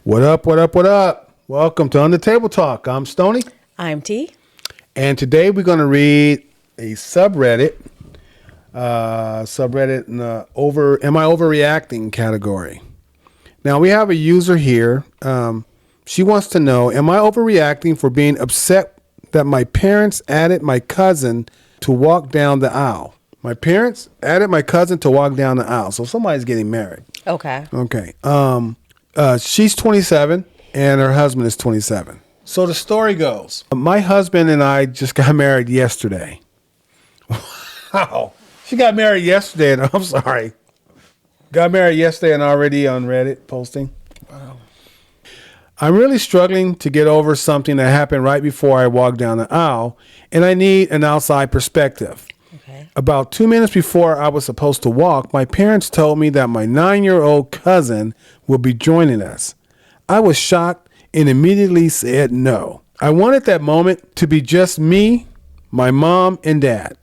What up, what up, what up? Welcome to On the Table Talk. I'm Stoney. I'm T. And today we're going to read a subreddit in the Am I Overreacting category. Now we have a user here. She wants to know, am I overreacting for being upset that my parents added my cousin to walk down the aisle? My parents added my cousin to walk down the aisle. So somebody's getting married. Okay. She's 27 and her husband is 27. So the story goes, my husband and I just got married yesterday. Wow. She got married yesterday and I'm sorry. Got married yesterday and already on Reddit posting. Wow. I'm really struggling to get over something that happened right before I walked down the aisle, and I need an outside perspective. Okay. About 2 minutes before I was supposed to walk, my parents told me that my 9-year-old cousin will be joining us. I was shocked and immediately said no. I wanted that moment to be just me, my mom, and dad.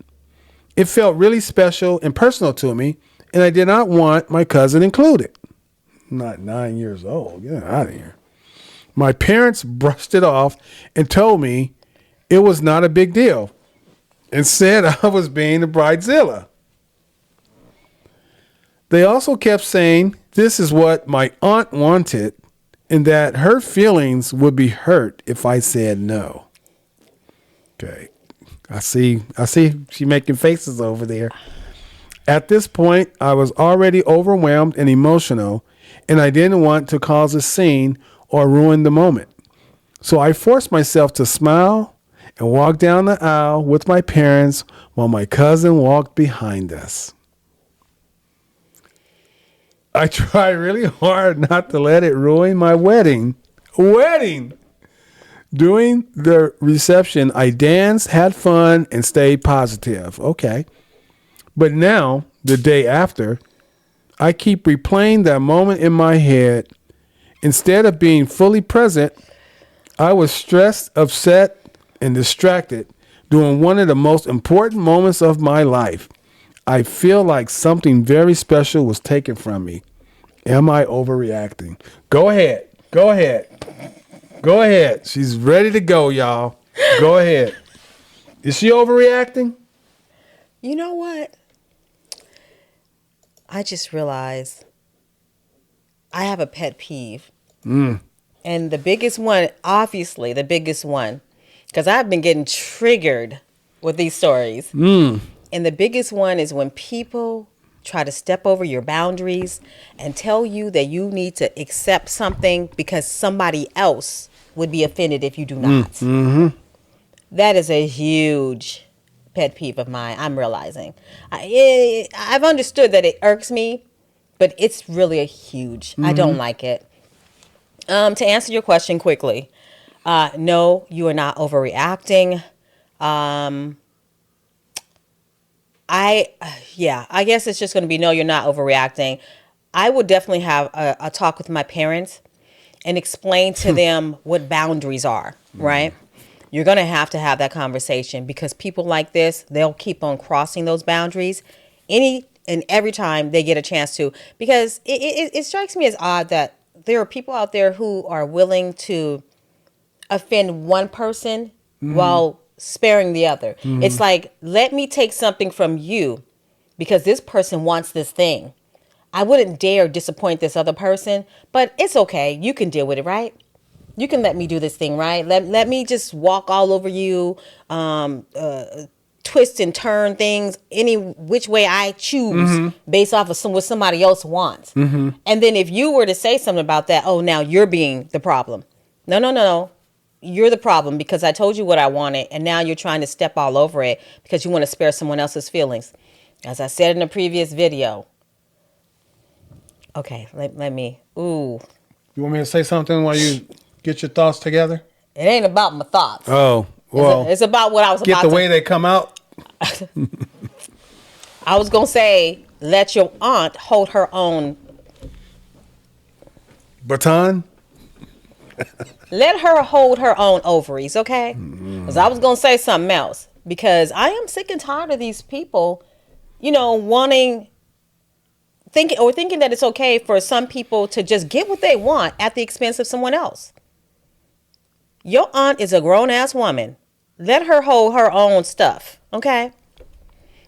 It felt really special and personal to me, and I did not want my cousin included. Not 9 years old. Get out of here. My parents brushed it off and told me it was not a big deal and said I was being a bridezilla. They also kept saying this is what my aunt wanted and that her feelings would be hurt if I said no. Okay. I see she making faces over there. At this point, I was already overwhelmed and emotional, and I didn't want to cause a scene or ruin the moment. So I forced myself to smile and walk down the aisle with my parents while my cousin walked behind us. I tried really hard not to let it ruin my wedding. During the reception, I danced, had fun, and stayed positive. Okay. But now, the day after, I keep replaying that moment in my head. Instead of being fully present, I was stressed, upset, and distracted during one of the most important moments of my life. I feel like something very special was taken from me. Am I overreacting? Go ahead. She's ready to go, y'all. Go ahead. Is she overreacting? You know what? I just realized I have a pet peeve. And the biggest one, obviously, because I've been getting triggered with these stories. And the biggest one is when people try to step over your boundaries and tell you that you need to accept something because somebody else would be offended if you do not. Mm-hmm. That is a huge pet peeve of mine, I'm realizing. I've understood that it irks me, but it's really a huge. I don't like it. To answer your question quickly, no, you are not overreacting. I guess it's just going to be no, you're not overreacting. I would definitely have a talk with my parents and explain to them what boundaries are, right? You're going to have that conversation because people like this, they'll keep on crossing those boundaries any and every time they get a chance to, because it strikes me as odd that there are people out there who are willing to offend one person while sparing the other. It's like, let me take something from you because this person wants this thing. I wouldn't dare disappoint this other person, but it's okay. You can deal with it, right? You can let me do this thing, right? Let me just walk all over you, twist and turn things any which way I choose based off of what somebody else wants. And then if you were to say something about that, oh, now you're being the problem. No. You're the problem because I told you what I wanted, and now you're trying to step all over it because you want to spare someone else's feelings. As I said in the previous video. Okay, let me. Ooh. You want me to say something while you get your thoughts together? It ain't about my thoughts. Oh, well. It's about what I was about to. Get the way they come out. I was going to say, let your aunt hold her own. Baton? Let her hold her own ovaries, okay? Because I was going to say something else. Because I am sick and tired of these people, wanting thinking that it's okay for some people to just get what they want at the expense of someone else. Your aunt is a grown-ass woman. Let her hold her own stuff, okay?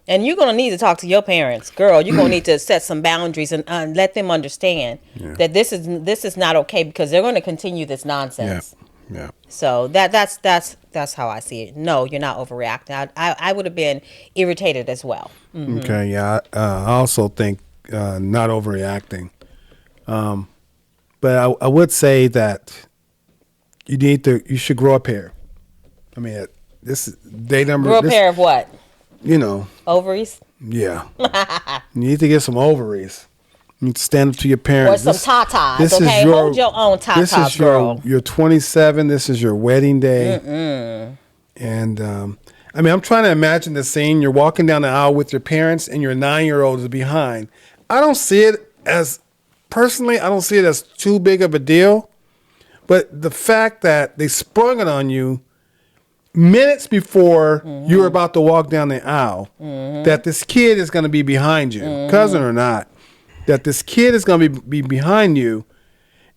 And you're going to need to talk to your parents. Girl, you're going to need to set some boundaries and let them understand that this is not okay, because they're going to continue this nonsense. Yeah. So that's how I see it. No, you're not overreacting. I would have been irritated as well. Mm-hmm. Okay, yeah. I also think not overreacting. But I would say that you should grow a pair. I mean, this is day number. Grow a pair of what? Ovaries. Yeah. You need to get some ovaries. You need to stand up to your parents. Or some tatas, okay? Hold your own tatas, girl. You're 27. This is your wedding day. And, I mean, I'm trying to imagine the scene. You're walking down the aisle with your parents and your 9-year-old is behind. I don't see it as too big of a deal. But the fact that they sprung it on you minutes before you're about to walk down the aisle, that this kid is going to be behind you, cousin or not, that this kid is going to be behind you,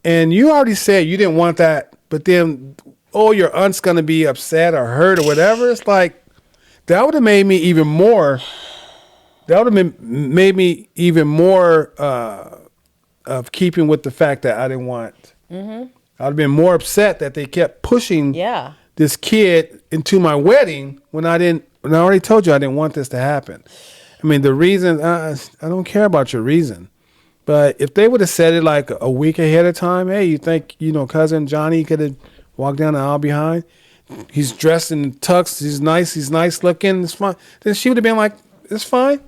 and you already said you didn't want that, but then, your aunt's going to be upset or hurt or whatever. It's like, that would have made me even more, of keeping with the fact that I didn't want. I'd have been more upset that they kept pushing this kid into my wedding when I already told you I didn't want this to happen. I mean, the reason, I don't care about your reason. But if they would have said it like a week ahead of time, hey, you think, cousin Johnny could have walked down the aisle behind? He's dressed in tux, he's nice looking, it's fine. Then she would have been like, it's fine.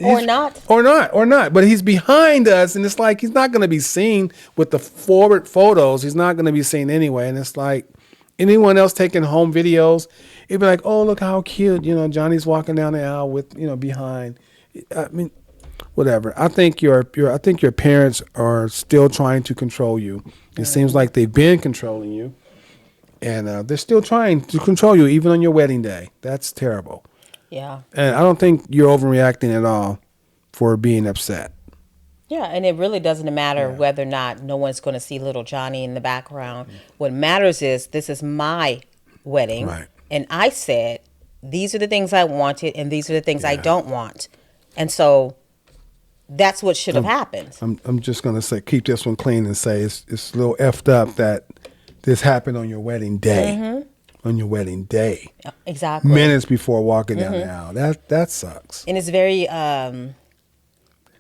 Or not. But he's behind us, and it's like he's not going to be seen with the forward photos. He's not going to be seen anyway. And it's like anyone else taking home videos, it'd be like, oh, look how cute, Johnny's walking down the aisle with, behind. I mean, whatever. I think your parents are still trying to control you. It seems like they've been controlling you, and they're still trying to control you even on your wedding day. That's terrible. Yeah. And I don't think you're overreacting at all for being upset. Yeah, and it really doesn't matter whether or not no one's going to see little Johnny in the background. What matters is this is my wedding. Right. And I said, these are the things I wanted and these are the things I don't want. And so that's what should have happened. I'm just going to say, keep this one clean and say it's a little effed up that this happened on your wedding day. On your wedding day. Exactly. Minutes before walking down the aisle. That sucks. And it's very, I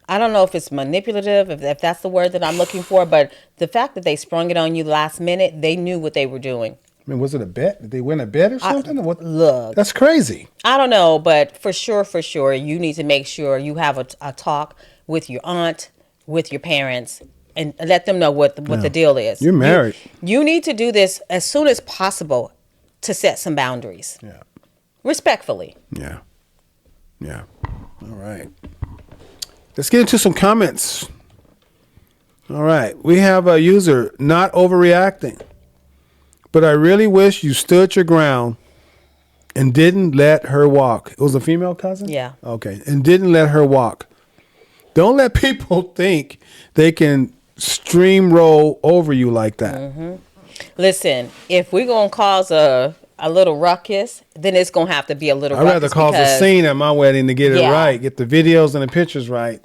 don't know if it's manipulative, if that's the word that I'm looking for, but the fact that they sprung it on you last minute, they knew what they were doing. I mean, was it a bet? Did they win a bet or something? Look. That's crazy. I don't know, but for sure, you need to make sure you have a talk with your aunt, with your parents, and let them know what the deal is. You're married. You need to do this as soon as possible to set some boundaries. Yeah. Respectfully. Yeah. All right. Let's get into some comments. All right. We have a user, not overreacting, but I really wish you stood your ground and didn't let her walk. It was a female cousin? Yeah. Okay. And didn't let her walk. Don't let people think they can streamroll over you like that. Listen, if we're going to cause a little ruckus, then it's going to have to be a little ruckus. I'd rather cause a scene at my wedding to get it right, get the videos and the pictures right.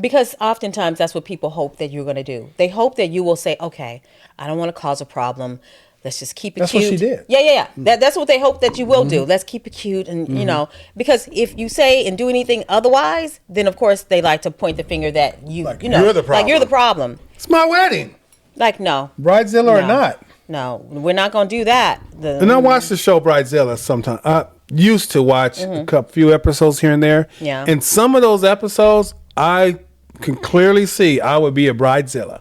Because oftentimes that's what people hope that you're going to do. They hope that you will say, okay, I don't want to cause a problem. Let's just keep it cute. That's what she did. Yeah. That's what they hope that you will do. Let's keep it cute. And, because if you say and do anything otherwise, then, of course, they like to point the finger that you're the problem. Like, you're the problem. It's my wedding. Like, no. Bridezilla or not. No, we're not going to do that. And I watch the show Bridezilla sometimes. I used to watch a few episodes here and there. Yeah. And some of those episodes, I can clearly see I would be a Bridezilla.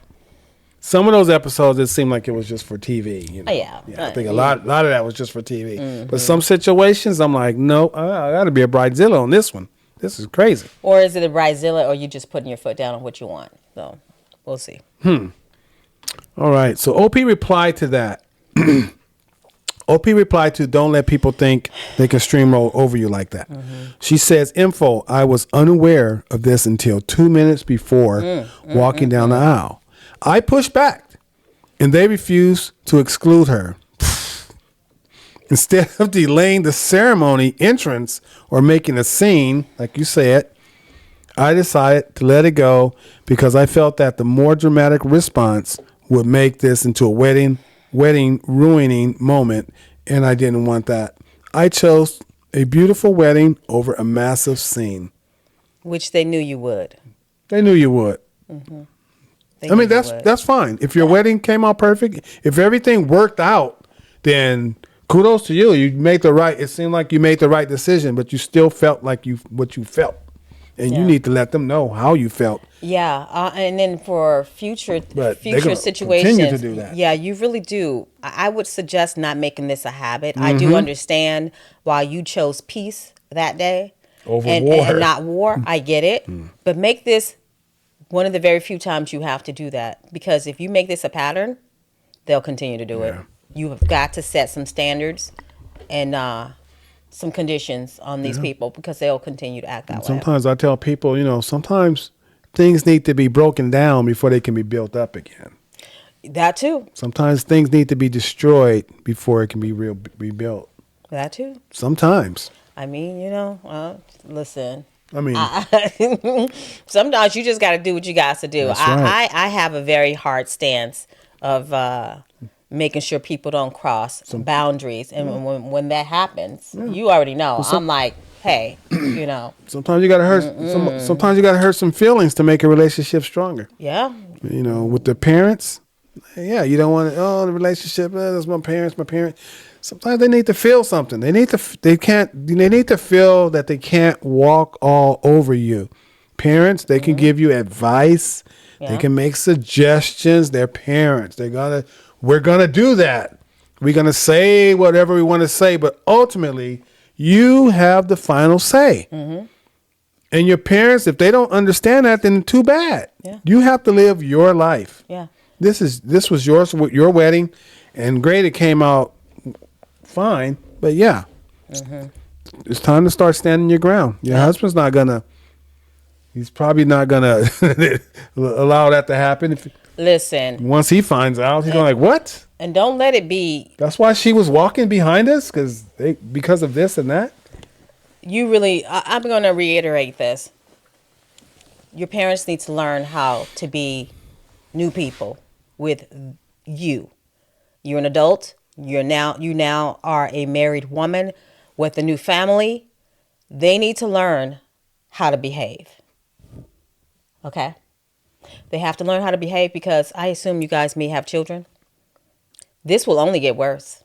Some of those episodes, it seemed like it was just for TV. Yeah. I think a lot of that was just for TV. But some situations, I'm like, no, I got to be a Bridezilla on this one. This is crazy. Or is it a Bridezilla, or you just putting your foot down on what you want? So we'll see. All right. So OP replied to that. OP replied to, don't let people think they can steamroll over you like that. She says, info, I was unaware of this until 2 minutes before walking down the aisle. I pushed back, and they refused to exclude her. Instead of delaying the ceremony entrance or making a scene, like you said, I decided to let it go because I felt that the more dramatic response would make this into a wedding ruining moment, and I didn't want that. I chose a beautiful wedding over a massive scene. Which they knew you would. They knew you would. They I mean, knew you would. that's fine. If your wedding came out perfect, if everything worked out, then kudos to you. You made the right. It seemed like you made the right decision, but you still felt like what you felt, and you need to let them know how you felt. Yeah, and then for future situations, continue to do that. Yeah, you really do. I would suggest not making this a habit. I do understand why you chose peace that day Over and, war. and not war. I get it, but make this one of the very few times you have to do that, because if you make this a pattern, they'll continue to do it. You have got to set some standards and some conditions on these people, because they'll continue to act that way. Sometimes I tell people, sometimes things need to be broken down before they can be built up again. That too. Sometimes things need to be destroyed before it can be rebuilt. That too. Sometimes. I mean, listen. I mean, sometimes you just got to do what you got to do. That's right. I have a very hard stance of making sure people don't cross some boundaries, and when that happens, you already know. I'm like, hey, sometimes you got to hurt. Sometimes you got to hurt some feelings to make a relationship stronger. Yeah. With the parents, you don't want to. Oh, the relationship. That's my parents. My parents. Sometimes they need to feel something. They need to feel that they can't walk all over you. Parents, they can give you advice. Yeah. They can make suggestions. They're parents. We're gonna do that. We're gonna say whatever we want to say, but ultimately, you have the final say. And your parents, if they don't understand that, then too bad. Yeah. You have to live your life. Yeah. This was your wedding, and great. It came out fine, but it's time to start standing your ground. Your husband's not gonna. He's probably not gonna allow that to happen. Listen. Once he finds out, he's going like, "What?" And don't let it be. That's why she was walking behind us because of this and that. You really. I'm going to reiterate this. Your parents need to learn how to be new people with you. You're an adult. You now are a married woman with a new family. They need to learn how to behave. Okay? They have to learn how to behave, because I assume you guys may have children. This will only get worse.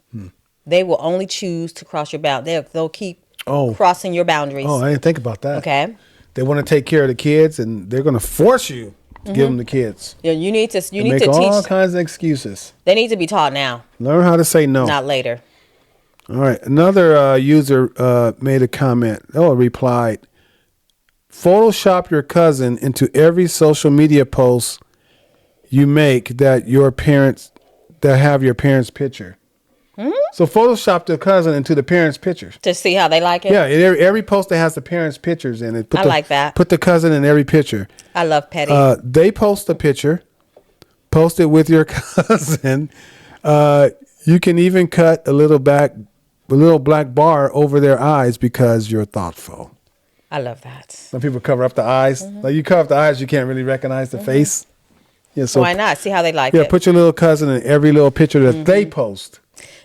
They will only choose to cross your boundaries. They'll keep crossing your boundaries. Oh, I didn't think about that. Okay? They want to take care of the kids, and they're going to force you to give them the kids. Yeah, you need to make all kinds of excuses. They need to be taught now. Learn how to say no. Not later. All right. Another user made a comment. Replied, Photoshop your cousin into every social media post you make that have your parents' picture. So Photoshop the cousin into the parents' pictures to see how they like it. Yeah, every post that has the parents' pictures in it. I like that. Put the cousin in every picture. I love petty. They post a picture, post it with your cousin. You can even cut a little black bar over their eyes because you're thoughtful. I love that. Some people cover up the eyes. Like you cover up the eyes, you can't really recognize the face. Yeah, so why not? See how they like it. Yeah, put your little cousin in every little picture that they post.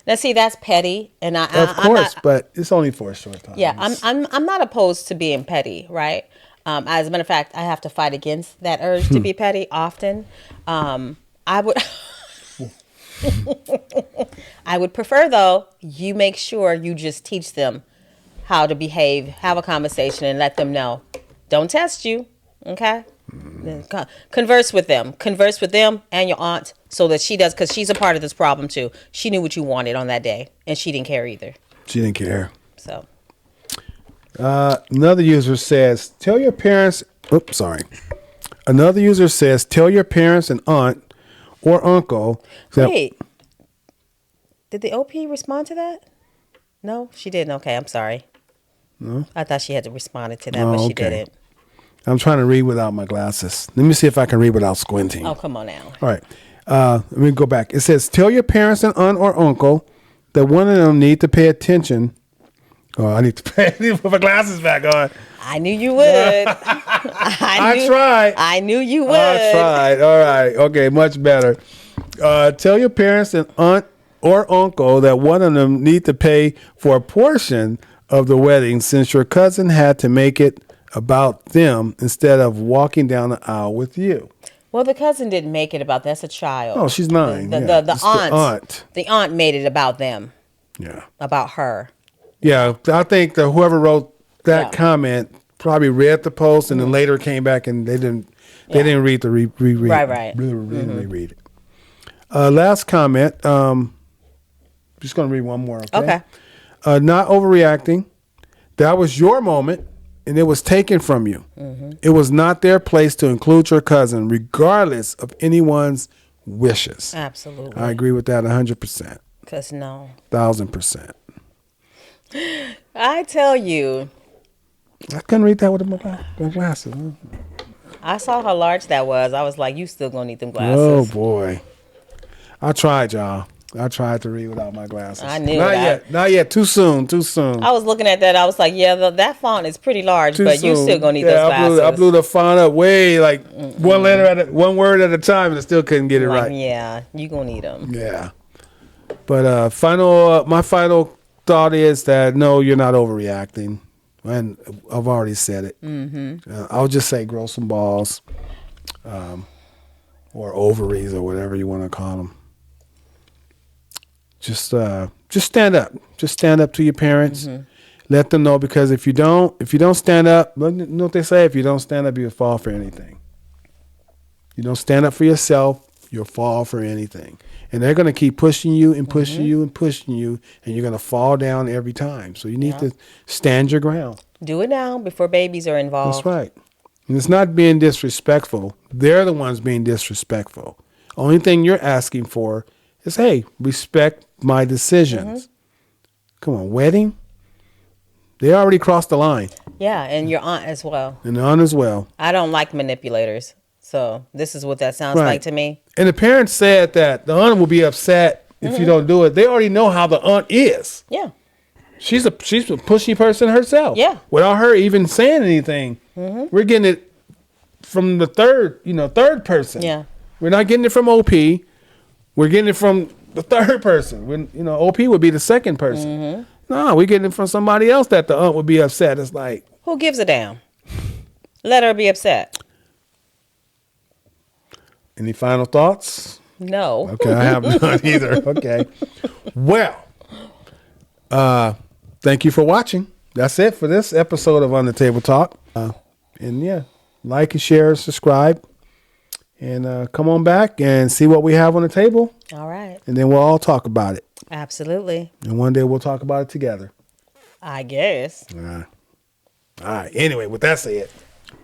Now, see, that's petty, and of course, but it's only for a short time. Yeah, I'm not opposed to being petty, right? As a matter of fact, I have to fight against that urge to be petty often. I would, I would prefer though you make sure you just teach them how to behave, have a conversation, and let them know. Don't test you, okay? Converse with them and your aunt, so that she does, because she's a part of this problem too. She knew what you wanted on that day, and she didn't care either. She didn't care. So another user says, tell your parents. Another user says, tell your parents and aunt or uncle. Wait. Did the OP respond to that? No, she didn't. Okay, I'm sorry. No? I thought she had to respond to that, Oh, but she okay. didn't. I'm trying to read without my glasses. Let me see if I can read without squinting. Oh, come on now. All right. Let me go back. It says, tell your parents and aunt or uncle that one of them need to pay attention. Oh, I need to put my glasses back on. I knew you would. I tried. I knew you would. I tried. All right. Okay, much better. Tell your parents and aunt or uncle that one of them need to pay for a portion of the wedding since your cousin had to make it about them instead of walking down the aisle with you. Well, the cousin didn't make it about that's a child. Oh, she's 9. The aunt. The aunt made it about them. Yeah. About her. Yeah. I think that whoever wrote that comment probably read the post and then later came back and they didn't read the reread. Right. Reread it. Last comment. Just going to read one more. Okay. Not overreacting. That was your moment. And it was taken from you. It was not their place to include your cousin, regardless of anyone's wishes. Absolutely. I agree with that 100%. Because no. 1,000%. I tell you. I couldn't read that with my glasses. I saw how large that was. I was like, you still going to need them glasses. Oh, boy. I tried, y'all. I tried to read without my glasses. I knew Not that. yet. Not yet. Too soon. I was looking at that. I was like, yeah, that font is pretty large, but you still going to need those glasses. I blew the font up way like one word at a time, and I still couldn't get it right. Yeah, you going to need them. Yeah. But my final thought is that no, you're not overreacting. And I've already said it. I'll just say grow some balls, or ovaries, or whatever you want to call them. Just stand up. Just stand up to your parents. Let them know, because if you don't stand up, you know what they say? If you don't stand up, you'll fall for anything. You don't stand up for yourself, you'll fall for anything. And they're going to keep pushing you and pushing you and pushing you, and you're going to fall down every time. So you need to stand your ground. Do it now before babies are involved. That's right. And it's not being disrespectful. They're the ones being disrespectful. Only thing you're asking for is, hey, respect my decisions. Come on, wedding? They already crossed the line. Yeah, and your aunt as well. And the aunt as well. I don't like manipulators. So this is what that sounds like to me. And the parents said that the aunt will be upset if you don't do it. They already know how the aunt is. Yeah. She's a pushy person herself. Yeah. Without her even saying anything. We're getting it from the third person. Yeah. We're not getting it from OP. We're getting it from the third person. OP would be the second person. No, we're getting it from somebody else that the aunt would be upset. It's like, who gives a damn? Let her be upset. Any final thoughts? No. Okay, I have none either. Okay. Well, thank you for watching. That's it for this episode of On the Table Talk. And yeah, like and share, subscribe, and come on back and see what we have on the table. All right. And then we'll all talk about it. Absolutely. And one day we'll talk about it together. I guess. All right. Anyway, with that said,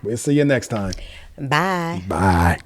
we'll see you next time. Bye. Bye.